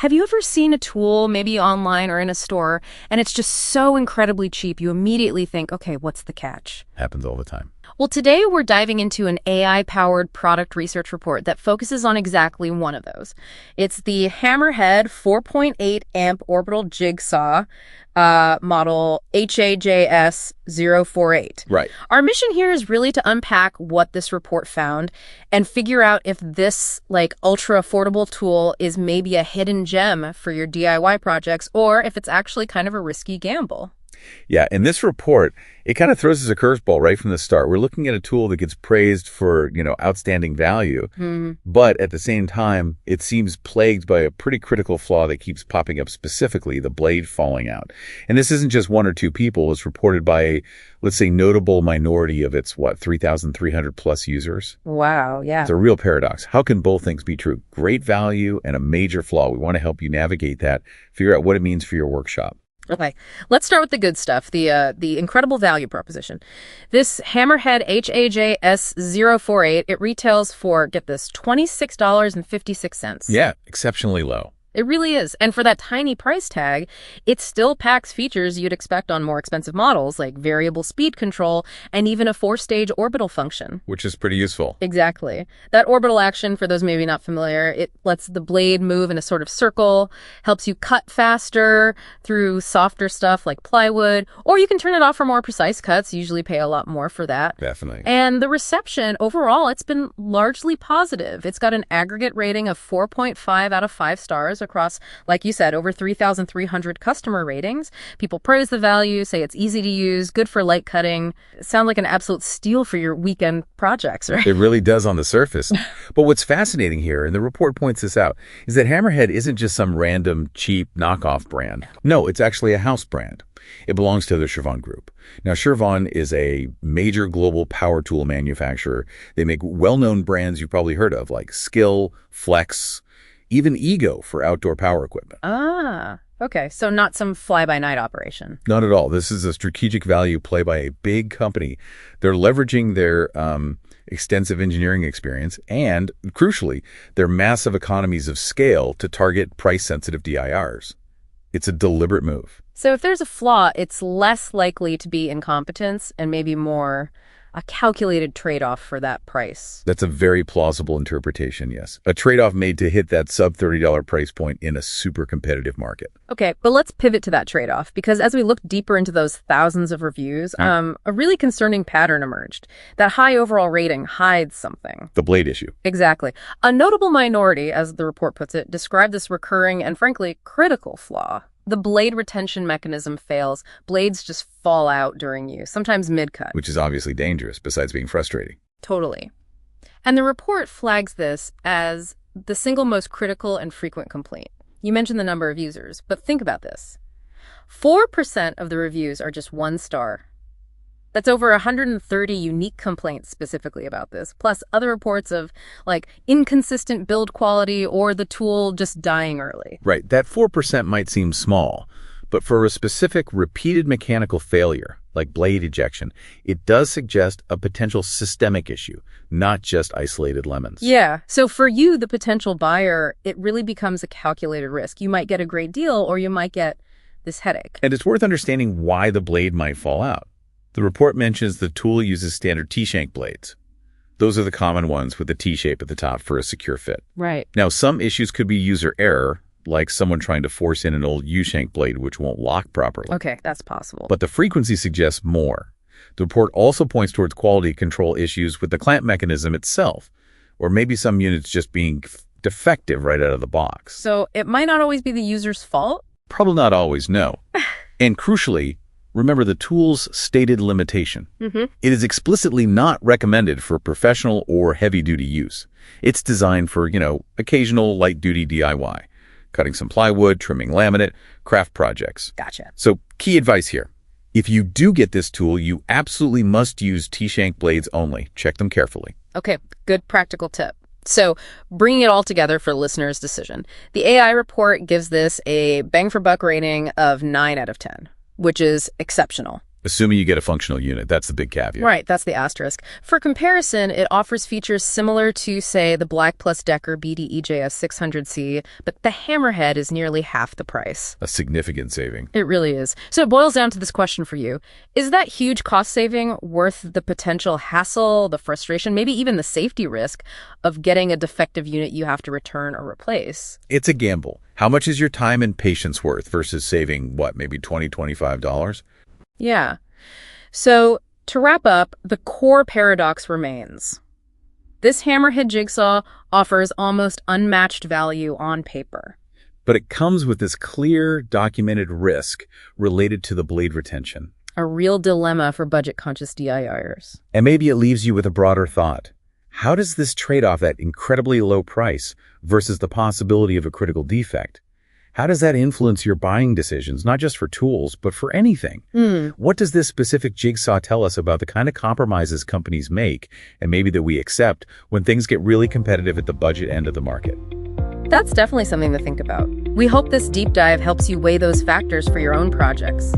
Have you ever seen a tool, maybe online or in a store, and it's just so incredibly cheap, you immediately think, okay, what's the catch? Happens all the time. Well, today we're diving into an AI-powered product research report that focuses on exactly one of those. It's the Hammerhead 4.8 amp orbital jigsaw model HAJS 048. Right. Our mission here is really to unpack what this report found and figure out if this ultra affordable tool is maybe a hidden gem for your DIY projects or if it's actually kind of a risky gamble. Yeah, in this report, it kind of throws us a curveball right from the start. We're looking at a tool that gets praised for, outstanding value, but at the same time, it seems plagued by a pretty critical flaw that keeps popping up, specifically the blade falling out. And this isn't just one or two people. It's reported by a, let's say, notable minority of its, 3,300 plus users. Wow, yeah. It's a real paradox. How can both things be true? Great value and a major flaw. We want to help you navigate that, figure out what it means for your workshop. Okay, let's start with the good stuff, the incredible value proposition. This Hammerhead HAJS 048, it retails for, get this, $26.56. Yeah, exceptionally low. It really is. And for that tiny price tag, it still packs features you'd expect on more expensive models, like variable speed control and even a 4-stage orbital function. Which is pretty useful. Exactly. That orbital action, for those maybe not familiar, it lets the blade move in a sort of circle, helps you cut faster through softer stuff like plywood, or you can turn it off for more precise cuts. You usually pay a lot more for that. Definitely. And the reception, overall, it's been largely positive. It's got an aggregate rating of 4.5 out of 5 stars across, like you said, over 3,300 customer ratings. People praise the value, say it's easy to use, good for light cutting. It sounds like an absolute steal for your weekend projects, right? It really does on the surface. But what's fascinating here, and the report points this out, is that Hammerhead isn't just some random, cheap knockoff brand. No, it's actually a house brand. It belongs to the Chevron Group. Now, Chevron is a major global power tool manufacturer. They make well-known brands you've probably heard of, like Skill, Flex, even Ego for outdoor power equipment. Ah, okay. So not some fly-by-night operation. Not at all. This is a strategic value play by a big company. They're leveraging their extensive engineering experience and, crucially, their massive economies of scale to target price-sensitive DIRs. It's a deliberate move. So if there's a flaw, it's less likely to be incompetence and maybe more a calculated trade-off for that price. That's a very plausible interpretation, yes. A trade-off made to hit that sub-$30 price point in a super competitive market. Okay, but let's pivot to that trade-off, because as we look deeper into those thousands of reviews, a really concerning pattern emerged. That high overall rating hides something. The blade issue. Exactly. A notable minority, as the report puts it, described this recurring and, frankly, critical flaw. The blade retention mechanism fails. Blades just fall out during use, sometimes mid-cut. Which is obviously dangerous, besides being frustrating. Totally. And the report flags this as the single most critical and frequent complaint. You mentioned the number of users, but think about this. 4% of the reviews are just 1 star. That's over 130 unique complaints specifically about this, plus other reports of, inconsistent build quality or the tool just dying early. Right. That 4% might seem small, but for a specific repeated mechanical failure, like blade ejection, it does suggest a potential systemic issue, not just isolated lemons. Yeah. So for you, the potential buyer, it really becomes a calculated risk. You might get a great deal or you might get this headache. And it's worth understanding why the blade might fall out. The report mentions the tool uses standard T-shank blades. Those are the common ones with the T-shape at the top for a secure fit. Right. Now, some issues could be user error, like someone trying to force in an old U-shank blade which won't lock properly. Okay, that's possible. But the frequency suggests more. The report also points towards quality control issues with the clamp mechanism itself, or maybe some units just being defective right out of the box. So it might not always be the user's fault? Probably not always, no. And crucially, remember the tool's stated limitation. It is explicitly not recommended for professional or heavy-duty use. It's designed for, occasional light-duty DIY, cutting some plywood, trimming laminate, craft projects. Gotcha. So key advice here. If you do get this tool, you absolutely must use T-shank blades only. Check them carefully. Okay, good practical tip. So bringing it all together for the listener's decision, the AI report gives this a bang-for-buck rating of 9 out of 10. Which is exceptional. Assuming you get a functional unit, that's the big caveat. Right, that's the asterisk. For comparison, it offers features similar to, say, the Black Plus Decker BDEJS 600C, but the Hammerhead is nearly half the price. A significant saving. It really is. So it boils down to this question for you. Is that huge cost saving worth the potential hassle, the frustration, maybe even the safety risk of getting a defective unit you have to return or replace? It's a gamble. How much is your time and patience worth versus saving, what, maybe $20, $25? Yeah. So to wrap up, the core paradox remains. This Hammerhead Jigsaw offers almost unmatched value on paper. But it comes with this clear, documented risk related to the blade retention. A real dilemma for budget-conscious DIYers. And maybe it leaves you with a broader thought. How does this trade off that incredibly low price versus the possibility of a critical defect? How does that influence your buying decisions, not just for tools, but for anything? What does this specific jigsaw tell us about the kind of compromises companies make, and maybe that we accept, when things get really competitive at the budget end of the market? That's definitely something to think about. We hope this deep dive helps you weigh those factors for your own projects.